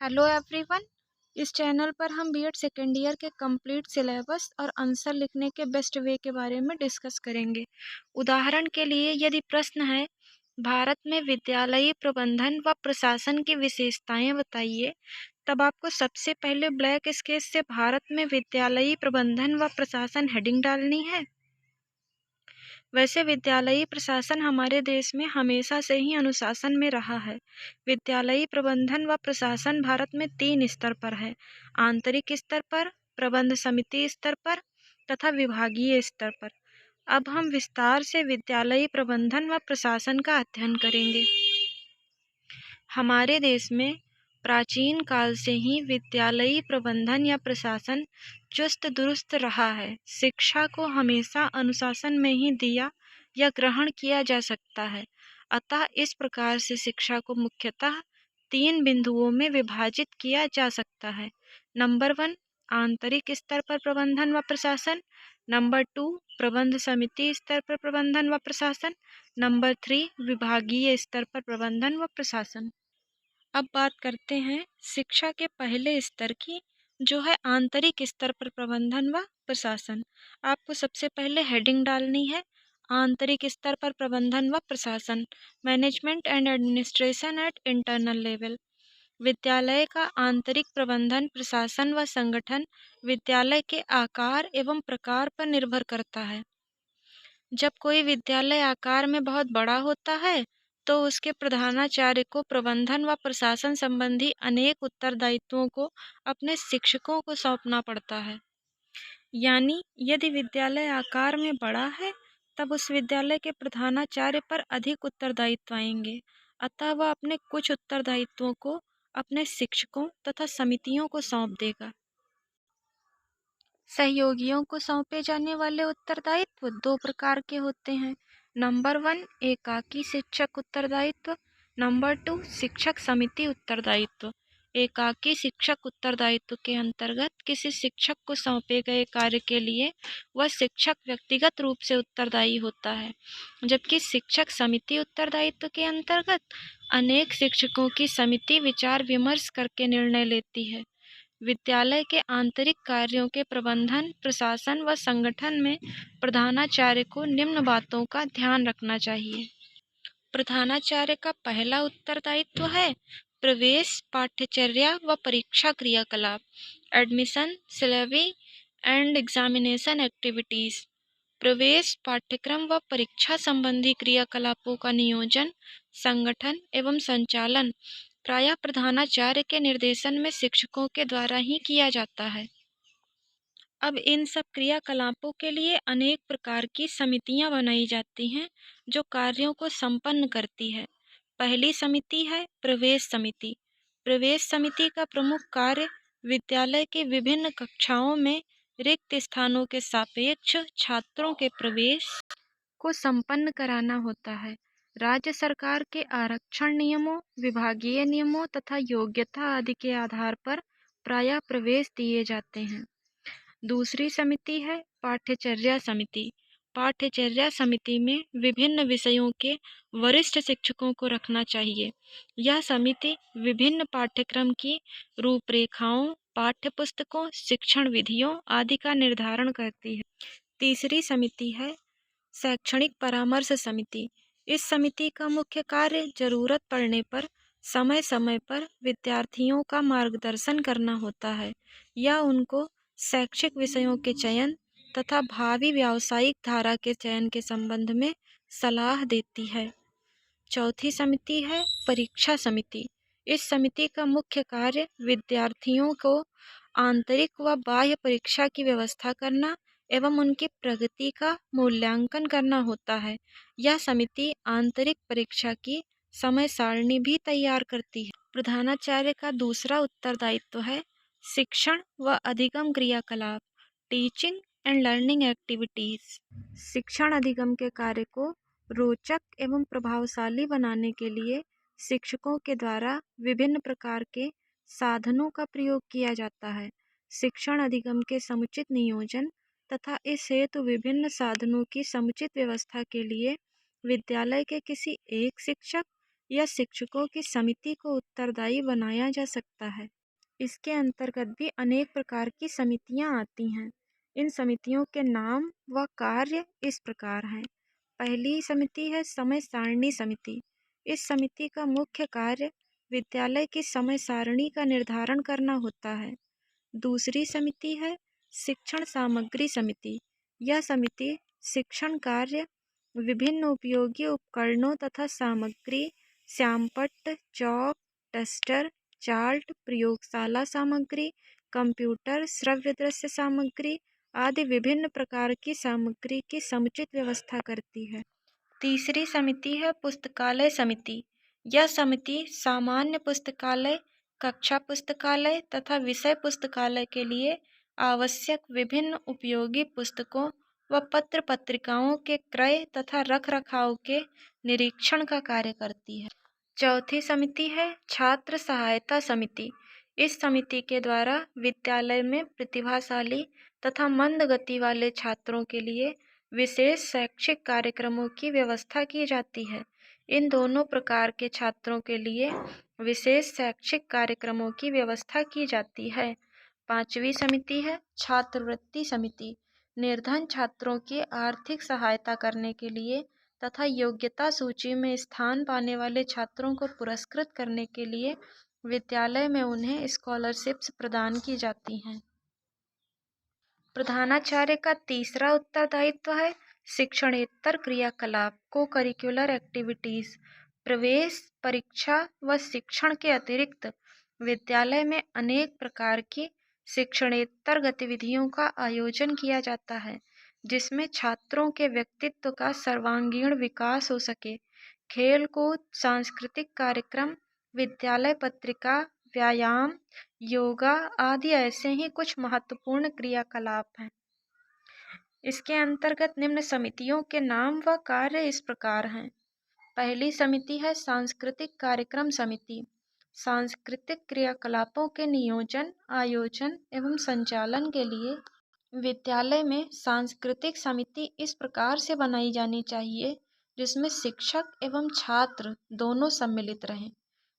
Hello everyone. इस channel पर हम बीएड सेकेंड ईयर के कंप्लीट सिलेबस और आंसर लिखने के बेस्ट वे के बारे में डिस्कस करेंगे। उदाहरण के लिए यदि प्रश्न है भारत में विद्यालयी प्रबंधन व प्रशासन की विशेषताएं बताइए, तब आपको सबसे पहले ब्लैक स्केच से भारत में विद्यालयी प्रबंधन व प्रशासन हेडिंग डालनी है। वैसे विद्यालयी प्रशासन हमारे देश में हमेशा से ही अनुशासन में रहा है। विद्यालयी प्रबंधन व प्रशासन भारत में 3 स्तर पर है: आंतरिक स्तर पर, प्रबंध समिति स्तर पर तथा विभागीय स्तर पर। अब हम विस्तार से विद्यालयी प्रबंधन व प्रशासन का अध्ययन करेंगे। हमारे देश में प्राचीन काल से ही विद्यालयी प्रबंधन या प्रशासन चुस्त दुरुस्त रहा है। शिक्षा को हमेशा अनुशासन में ही दिया या ग्रहण किया जा सकता है। अतः इस प्रकार से शिक्षा को मुख्यतः 3 बिंदुओं में विभाजित किया जा सकता है। नंबर 1, आंतरिक स्तर पर प्रबंधन व प्रशासन। नंबर 2, प्रबंध समिति स्तर पर प्रबंधन व प्रशासन। नंबर 3, विभागीय स्तर पर प्रबंधन व प्रशासन। अब बात करते हैं शिक्षा के पहले स्तर की, जो है आंतरिक स्तर पर प्रबंधन व प्रशासन। आपको सबसे पहले हेडिंग डालनी है आंतरिक स्तर पर प्रबंधन व प्रशासन, management and administration at internal level. विद्यालय का आंतरिक प्रबंधन, प्रशासन व संगठन विद्यालय के आकार एवं प्रकार पर निर्भर करता है। जब कोई विद्यालय आकार में बहुत बड़ा होता है तो उसके प्रधानाचार्य को प्रबंधन व प्रशासन संबंधी अनेक उत्तरदायित्वों को अपने शिक्षकों को सौंपना पड़ता है। यानी यदि विद्यालय आकार में बड़ा है तब उस विद्यालय के प्रधानाचार्य पर अधिक उत्तरदायित्व आएंगे। अतः वह अपने कुछ उत्तरदायित्वों को अपने शिक्षकों तथा समितियों को सौंप देगा। सहयोगियों को सौंपे जाने वाले उत्तरदायित्व 2 प्रकार के होते हैं। नंबर 1, एकाकी शिक्षक उत्तरदायित्व। नंबर 2, शिक्षक समिति उत्तरदायित्व। एकाकी शिक्षक उत्तरदायित्व के अंतर्गत किसी शिक्षक को सौंपे गए कार्य के लिए वह शिक्षक व्यक्तिगत रूप से उत्तरदायी होता है, जबकि शिक्षक समिति उत्तरदायित्व के अंतर्गत अनेक शिक्षकों की समिति विचार विमर्श करके निर्णय लेती है। विद्यालय के आंतरिक कार्यों के प्रबंधन, प्रशासन व संगठन में प्रधानाचार्य को निम्न बातों का ध्यान रखना चाहिए। प्रधानाचार्य का पहला उत्तरदायित्व है प्रवेश, पाठ्यचर्या व परीक्षा क्रियाकलाप, admission, syllable and examination activities. प्रवेश, पाठ्यक्रम व परीक्षा संबंधी क्रियाकलापों का नियोजन, संगठन एवं संचालन प्रायः प्रधानाचार्य के निर्देशन में शिक्षकों के द्वारा ही किया जाता है। अब इन सब क्रियाकलापों के लिए अनेक प्रकार की समितियां बनाई जाती हैं जो कार्यों को संपन्न करती है। पहली समिति है प्रवेश समिति। प्रवेश समिति का प्रमुख कार्य विद्यालय की विभिन्न कक्षाओं में रिक्त स्थानों के सापेक्ष छात्रों के प्रवेश को संपन्न कराना होता है। राज्य सरकार के आरक्षण नियमों, विभागीय नियमों तथा योग्यता आदि के आधार पर प्रायः प्रवेश दिए जाते हैं। दूसरी समिति है पाठ्यचर्या समिति। पाठ्यचर्या समिति में विभिन्न विषयों के वरिष्ठ शिक्षकों को रखना चाहिए। यह समिति विभिन्न पाठ्यक्रम की रूपरेखाओं, पाठ्यपुस्तकों, शिक्षण विधियों आदि का निर्धारण करती है। तीसरी समिति है शैक्षणिक परामर्श समिति। इस समिति का मुख्य कार्य जरूरत पड़ने पर समय समय पर विद्यार्थियों का मार्गदर्शन करना होता है या उनको शैक्षिक विषयों के चयन तथा भावी व्यावसायिक धारा के चयन के संबंध में सलाह देती है। चौथी समिति है परीक्षा समिति। इस समिति का मुख्य कार्य विद्यार्थियों को आंतरिक व बाह्य परीक्षा की व्यवस्था करना एवं उनकी प्रगति का मूल्यांकन करना होता है। यह समिति आंतरिक परीक्षा की समय सारणी भी तैयार करती है। प्रधानाचार्य का दूसरा उत्तरदायित्व है शिक्षण व अधिगम क्रियाकलाप, टीचिंग एंड लर्निंग एक्टिविटीज। शिक्षण अधिगम के कार्य को रोचक एवं प्रभावशाली बनाने के लिए शिक्षकों के द्वारा विभिन्न प्रकार के साधनों का प्रयोग किया जाता है। शिक्षण अधिगम के समुचित नियोजन तथा इस हेतु विभिन्न साधनों की समुचित व्यवस्था के लिए विद्यालय के किसी एक शिक्षक या शिक्षकों की समिति को उत्तरदायी बनाया जा सकता है। इसके अंतर्गत भी अनेक प्रकार की समितियां आती हैं। इन समितियों के नाम व कार्य इस प्रकार हैं। पहली समिति है समय सारणी समिति। इस समिति का मुख्य कार्य विद्यालय की समय सारणी का निर्धारण करना होता है। दूसरी समिति है शिक्षण सामग्री समिति। यह समिति शिक्षण कार्य, विभिन्न उपयोगी उपकरणों तथा सामग्री, श्यामपट्ट, चौक, डस्टर, चार्ट, प्रयोगशाला सामग्री, कंप्यूटर, श्रव्य दृश्य सामग्री आदि विभिन्न प्रकार की सामग्री की समुचित व्यवस्था करती है। तीसरी समिति है पुस्तकालय समिति। यह समिति सामान्य पुस्तकालय, कक्षा पुस्तकालय तथा विषय पुस्तकालय के लिए आवश्यक विभिन्न उपयोगी पुस्तकों व पत्र पत्रिकाओं के क्रय तथा रख रखाव के निरीक्षण का कार्य करती है। चौथी समिति है छात्र सहायता समिति। इस समिति के द्वारा विद्यालय में प्रतिभाशाली तथा मंद गति वाले छात्रों के लिए विशेष शैक्षिक कार्यक्रमों की व्यवस्था की जाती है। इन दोनों प्रकार के छात्रों के लिए विशेष शैक्षिक कार्यक्रमों की व्यवस्था की जाती है। पांचवी समिति है छात्रवृत्ति समिति। निर्धन छात्रों की आर्थिक सहायता करने के लिए तथा योग्यता सूची में स्थान पाने वाले छात्रों को पुरस्कृत करने के लिए विद्यालय में उन्हें स्कॉलरशिप्स प्रदान की जाती हैं। प्रधानाचार्य का तीसरा उत्तरदायित्व है शिक्षणेतर क्रियाकलाप को करिकुलर एक्टिविटीज। प्रवेश परीक्षा व शिक्षण के अतिरिक्त विद्यालय में अनेक प्रकार की शिक्षणेतर गतिविधियों का आयोजन किया जाता है, जिसमें छात्रों के व्यक्तित्व का सर्वांगीण विकास हो सके। खेल कूद, सांस्कृतिक कार्यक्रम, विद्यालय पत्रिका, व्यायाम, योगा आदि ऐसे ही कुछ महत्वपूर्ण क्रियाकलाप हैं। इसके अंतर्गत निम्न समितियों के नाम व कार्य इस प्रकार हैं। पहली समिति है सांस्कृतिक कार्यक्रम समिति। सांस्कृतिक क्रियाकलापों के नियोजन, आयोजन एवं संचालन के लिए विद्यालय में सांस्कृतिक समिति इस प्रकार से बनाई जानी चाहिए जिसमें शिक्षक एवं छात्र दोनों सम्मिलित रहें।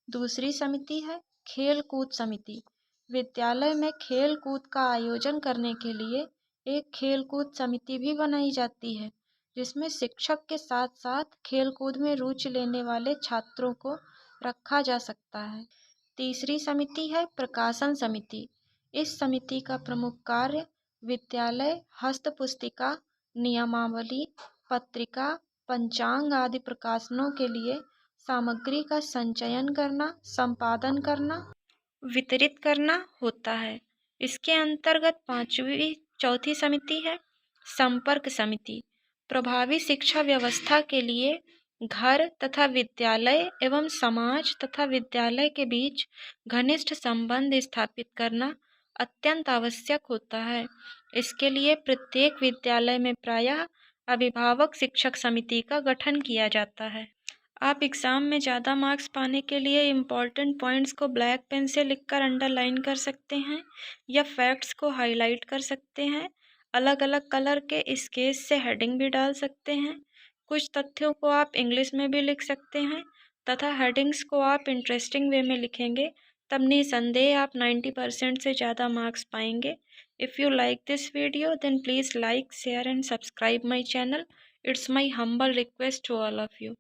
दूसरी समिति है खेल कूद समिति। विद्यालय में खेल कूद का आयोजन करने के लिए एक खेल कूद समिति भी बनाई जाती है, जिसमें शिक्षक के साथ साथ खेल कूद में रुचि लेने वाले छात्रों को रखा जा सकता है। तीसरी समिति है प्रकाशन समिति। इस समिति का प्रमुख कार्य विद्यालय हस्त पुस्तिका, नियमावली, पत्रिका, पंचांग आदि प्रकाशनों के लिए सामग्री का संचयन करना, संपादन करना, वितरित करना होता है। इसके अंतर्गत चौथी समिति है संपर्क समिति। प्रभावी शिक्षा व्यवस्था के लिए घर तथा विद्यालय एवं समाज तथा विद्यालय के बीच घनिष्ठ संबंध स्थापित करना अत्यंत आवश्यक होता है। इसके लिए प्रत्येक विद्यालय में प्रायः अभिभावक शिक्षक समिति का गठन किया जाता है। आप एग्ज़ाम में ज़्यादा मार्क्स पाने के लिए इम्पॉर्टेंट पॉइंट्स को ब्लैक पेन से लिखकर अंडरलाइन कर सकते हैं या फैक्ट्स को हाईलाइट कर सकते हैं। अलग अलग कलर के स्केच से हेडिंग भी डाल सकते हैं। कुछ तथ्यों को आप इंग्लिश में भी लिख सकते हैं तथा हेडिंग्स को आप इंटरेस्टिंग वे में लिखेंगे, तब निसंदेह आप 90% से ज़्यादा मार्क्स पाएंगे। If you like this video then please like, share and subscribe my channel. It's my humble request to all of you.